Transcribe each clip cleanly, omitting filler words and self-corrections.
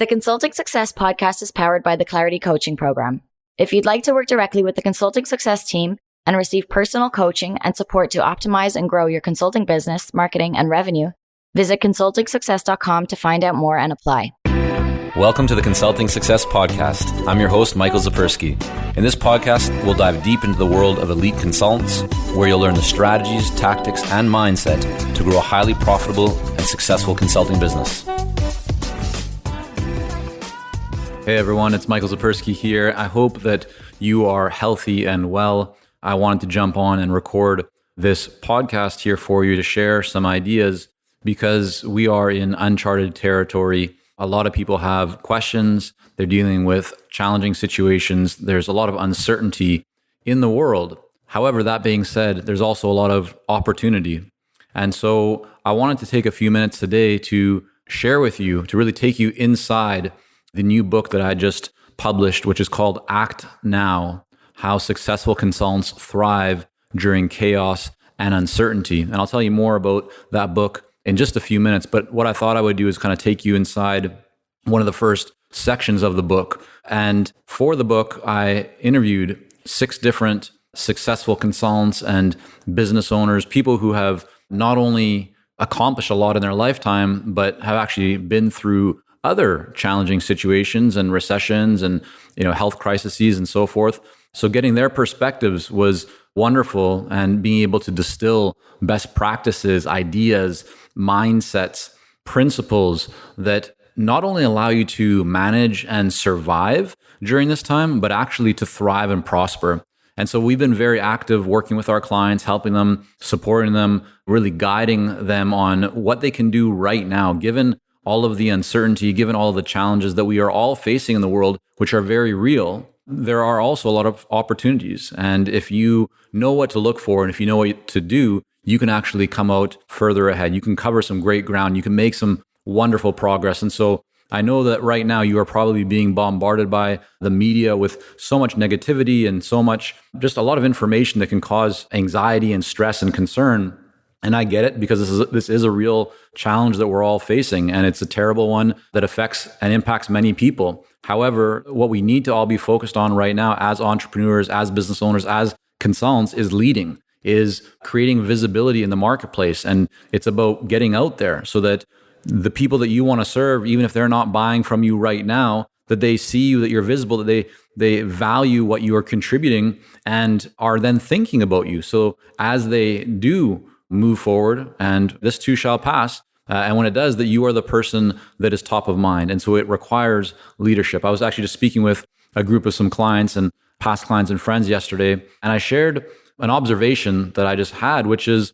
The Consulting Success podcast is powered by the Clarity Coaching Program. If you'd like to work directly with the Consulting Success team and receive personal coaching and support to optimize and grow your consulting business, marketing, and revenue, visit consultingsuccess.com to find out more and apply. Welcome to the Consulting Success Podcast. I'm your host, Michael Zipursky. In this podcast, we'll dive deep into the world of elite consultants, where you'll learn the strategies, tactics, and mindset to grow a highly profitable and successful consulting business. Hey everyone, it's Michael Zipursky here. I hope that you are healthy and well. I wanted to jump on and record this podcast here for you to share some ideas because we are in uncharted territory. A lot of people have questions. They're dealing with challenging situations. There's a lot of uncertainty in the world. However, that being said, there's also a lot of opportunity. And so I wanted to take a few minutes today to share with you, to really take you inside the new book that I just published, which is called Act Now: How Successful Consultants Thrive During Chaos and Uncertainty. And I'll tell you more about that book in just a few minutes. But what I thought I would do is kind of take you inside one of the first sections of the book. And for the book, I interviewed 6 different successful consultants and business owners, people who have not only accomplished a lot in their lifetime, but have actually been through other challenging situations and recessions and health crises and so forth. So getting their perspectives was wonderful, and being able to distill best practices, ideas, mindsets, principles that not only allow you to manage and survive during this time, but actually to thrive and prosper. And so we've been very active working with our clients, helping them, supporting them, really guiding them on what they can do right now, given all of the uncertainty, given all of the challenges that we are all facing in the world, which are very real. There are also a lot of opportunities. And if you know what to look for and if you know what to do, you can actually come out further ahead. You can cover some great ground. You can make some wonderful progress. And so I know that right now you are probably being bombarded by the media with so much negativity and so much, just a lot of information that can cause anxiety and stress and concern. And I get it, because this is a real challenge that we're all facing, and it's a terrible one that affects and impacts many people. However, what we need to all be focused on right now as entrepreneurs, as business owners, as consultants is leading, is creating visibility in the marketplace. And it's about getting out there so that the people that you want to serve, even if they're not buying from you right now, that they see you, that you're visible, that they value what you are contributing and are then thinking about you. So as they do move forward, and this too shall pass, and when it does, that you are the person that is top of mind. And so it requires leadership. I was actually just speaking with a group of some clients and past clients and friends yesterday, and I shared an observation that I just had, which is,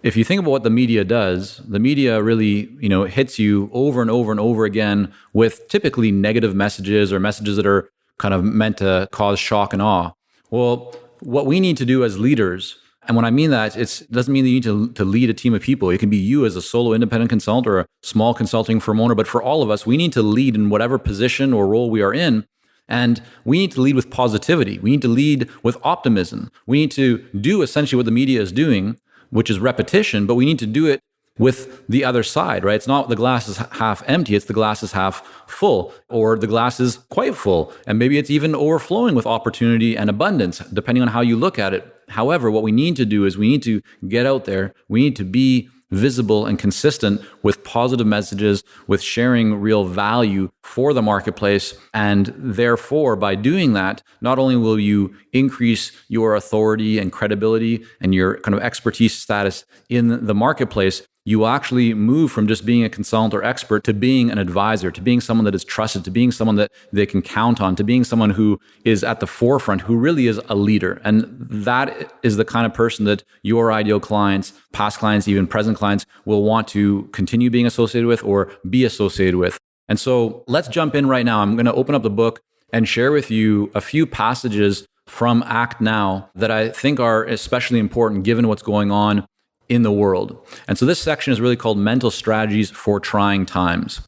if you think about what the media does, the media really, hits you over and over and over again with typically negative messages or messages that are kind of meant to cause shock and awe. Well, what we need to do as leaders, and when I mean that, it doesn't mean that you need to lead a team of people. It can be you as a solo independent consultant or a small consulting firm owner. But for all of us, we need to lead in whatever position or role we are in. And we need to lead with positivity. We need to lead with optimism. We need to do essentially what the media is doing, which is repetition, but we need to do it with the other side, right? It's not the glass is half empty, it's the glass is half full, or the glass is quite full. And maybe it's even overflowing with opportunity and abundance, depending on how you look at it. However, what we need to do is we need to get out there. We need to be visible and consistent with positive messages, with sharing real value for the marketplace. And therefore, by doing that, not only will you increase your authority and credibility and your kind of expertise status in the marketplace, you will actually move from just being a consultant or expert to being an advisor, to being someone that is trusted, to being someone that they can count on, to being someone who is at the forefront, who really is a leader. And that is the kind of person that your ideal clients, past clients, even present clients, will want to continue being associated with or be associated with. And so let's jump in right now. I'm going to open up the book and share with you a few passages from Act Now that I think are especially important given what's going on in the world. And so this section is really called Mental Strategies for Trying Times.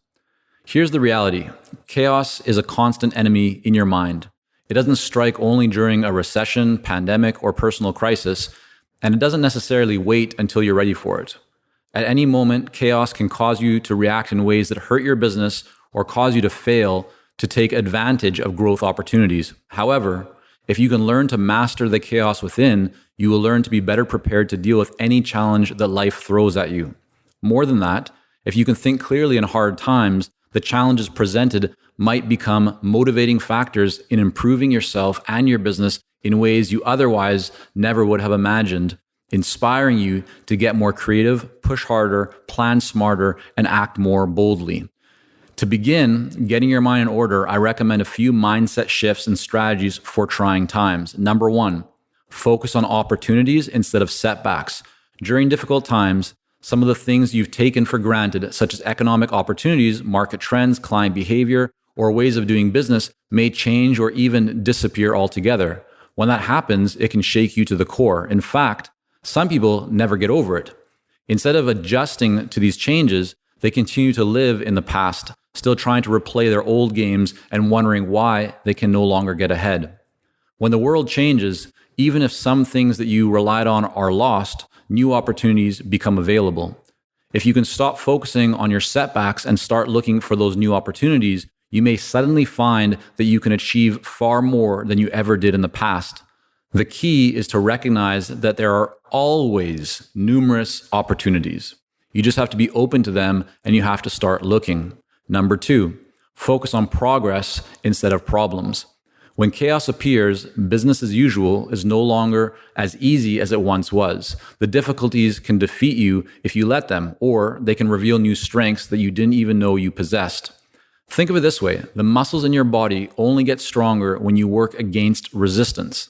Here's the reality. Chaos is a constant enemy in your mind. It doesn't strike only during a recession, pandemic, or personal crisis, and it doesn't necessarily wait until you're ready for it. At any moment, chaos can cause you to react in ways that hurt your business or cause you to fail to take advantage of growth opportunities. However, if you can learn to master the chaos within, you will learn to be better prepared to deal with any challenge that life throws at you. More than that, if you can think clearly in hard times, the challenges presented might become motivating factors in improving yourself and your business in ways you otherwise never would have imagined, inspiring you to get more creative, push harder, plan smarter, and act more boldly. To begin getting your mind in order, I recommend a few mindset shifts and strategies for trying times. Number one, focus on opportunities instead of setbacks. During difficult times, some of the things you've taken for granted, such as economic opportunities, market trends, client behavior, or ways of doing business, may change or even disappear altogether. When that happens, it can shake you to the core. In fact, some people never get over it. Instead of adjusting to these changes, they continue to live in the past, still trying to replay their old games and wondering why they can no longer get ahead. When the world changes, even if some things that you relied on are lost, new opportunities become available. If you can stop focusing on your setbacks and start looking for those new opportunities, you may suddenly find that you can achieve far more than you ever did in the past. The key is to recognize that there are always numerous opportunities. You just have to be open to them and you have to start looking. Number two, focus on progress instead of problems. When chaos appears, business as usual is no longer as easy as it once was. The difficulties can defeat you if you let them, or they can reveal new strengths that you didn't even know you possessed. Think of it this way: the muscles in your body only get stronger when you work against resistance.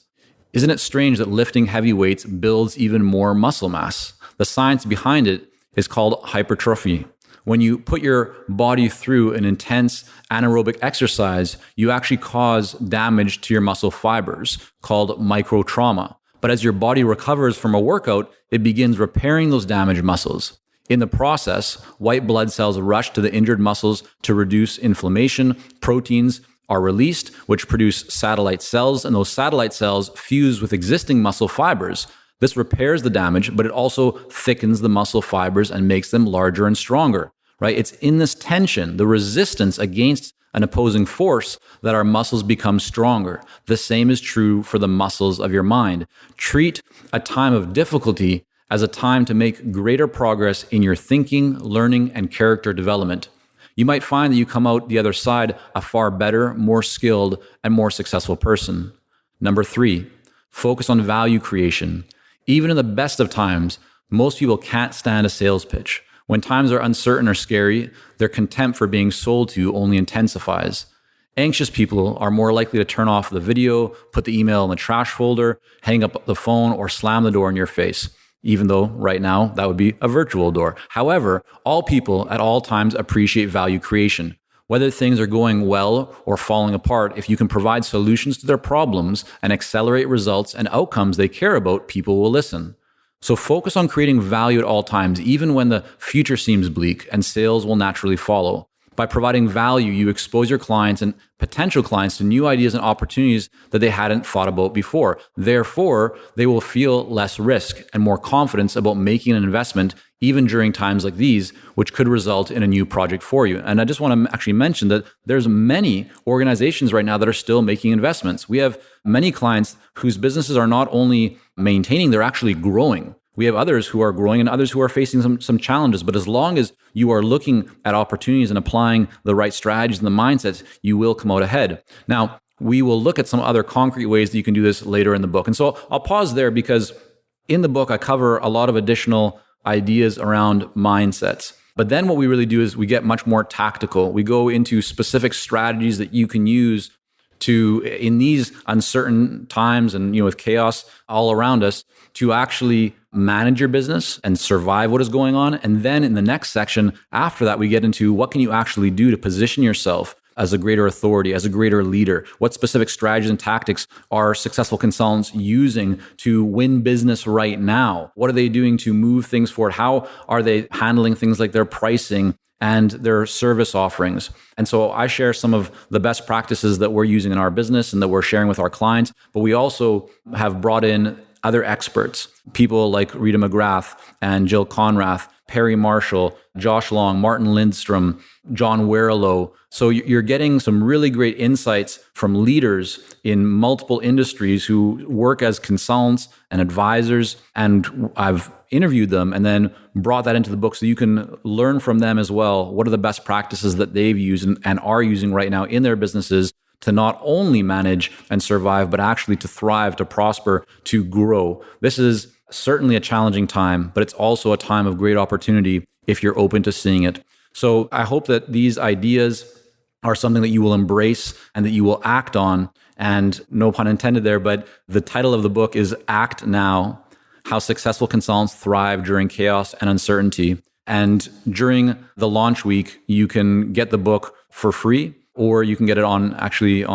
Isn't it strange that lifting heavy weights builds even more muscle mass? The science behind it is called hypertrophy. When you put your body through an intense anaerobic exercise, you actually cause damage to your muscle fibers, called microtrauma. But as your body recovers from a workout, it begins repairing those damaged muscles. In the process, white blood cells rush to the injured muscles to reduce inflammation. Proteins are released, which produce satellite cells, and those satellite cells fuse with existing muscle fibers. This repairs the damage, but it also thickens the muscle fibers and makes them larger and stronger, right? It's in this tension, the resistance against an opposing force, that our muscles become stronger. The same is true for the muscles of your mind. Treat a time of difficulty as a time to make greater progress in your thinking, learning, and character development. You might find that you come out the other side a far better, more skilled, and more successful person. Number three, focus on value creation. Even in the best of times, most people can't stand a sales pitch. When times are uncertain or scary, their contempt for being sold to only intensifies. Anxious people are more likely to turn off the video, put the email in the trash folder, hang up the phone, or slam the door in your face, even though right now that would be a virtual door. However, all people at all times appreciate value creation. Whether things are going well or falling apart, if you can provide solutions to their problems and accelerate results and outcomes they care about, people will listen. So focus on creating value at all times, even when the future seems bleak, and sales will naturally follow. By providing value, you expose your clients and potential clients to new ideas and opportunities that they hadn't thought about before. Therefore, they will feel less risk and more confidence about making an investment, even during times like these, which could result in a new project for you. And I just want to actually mention that there's many organizations right now that are still making investments. We have many clients whose businesses are not only maintaining, they're actually growing. We have others who are growing and others who are facing some challenges. But as long as you are looking at opportunities and applying the right strategies and the mindsets, you will come out ahead. Now, we will look at some other concrete ways that you can do this later in the book. And so I'll pause there because in the book, I cover a lot of additional ideas around mindsets. But then what we really do is we get much more tactical. We go into specific strategies that you can use to, in these uncertain times and with chaos all around us, to actually manage your business and survive what is going on. And then in the next section, after that, we get into what can you actually do to position yourself as a greater authority, as a greater leader? What specific strategies and tactics are successful consultants using to win business right now? What are they doing to move things forward? How are they handling things like their pricing and their service offerings? And so I share some of the best practices that we're using in our business and that we're sharing with our clients, but we also have brought in other experts, people like Rita McGrath and Jill Conrath, Perry Marshall, Josh Long, Martin Lindstrom, John Warrilow. So you're getting some really great insights from leaders in multiple industries who work as consultants and advisors. And I've interviewed them and then brought that into the book so you can learn from them as well. What are the best practices that they've used and are using right now in their businesses to not only manage and survive, but actually to thrive, to prosper, to grow. This is certainly a challenging time, but it's also a time of great opportunity if you're open to seeing it. So I hope that these ideas are something that you will embrace and that you will act on. And no pun intended there, but the title of the book is Act Now: How Successful Consultants Thrive During Chaos and Uncertainty. And during the launch week, you can get the book for free, or you can get it on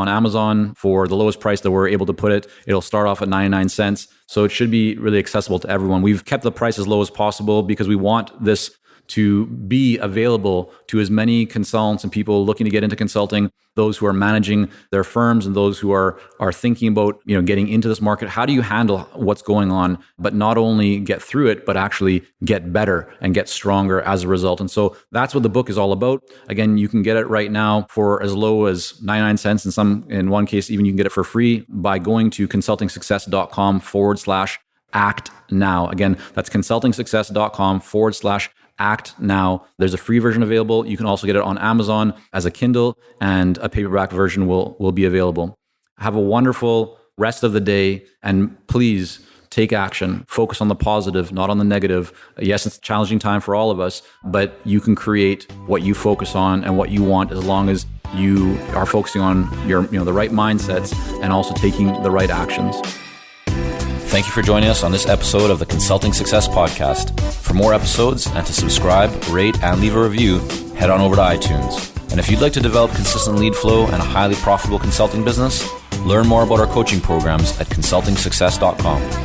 Amazon for the lowest price that we're able to put it. It'll start off at 99 cents. So it should be really accessible to everyone. We've kept the price as low as possible because we want this to be available to as many consultants and people looking to get into consulting, those who are managing their firms and those who are thinking about, getting into this market. How do you handle what's going on, but not only get through it, but actually get better and get stronger as a result? And so that's what the book is all about. Again, you can get it right now for as low as 99 cents. In one case, even you can get it for free by going to consultingsuccess.com/act now. Again, that's consultingsuccess.com/act now. There's a free version available. You can also get it on Amazon as a Kindle, and a paperback version will be available. Have a wonderful rest of the day, and please take action. Focus on the positive, not on the negative. Yes, it's a challenging time for all of us, but you can create what you focus on and what you want as long as you are focusing on your the right mindsets and also taking the right actions. Thank you for joining us on this episode of the Consulting Success Podcast. For more episodes and to subscribe, rate, and leave a review, head on over to iTunes. And if you'd like to develop consistent lead flow and a highly profitable consulting business, learn more about our coaching programs at consultingsuccess.com.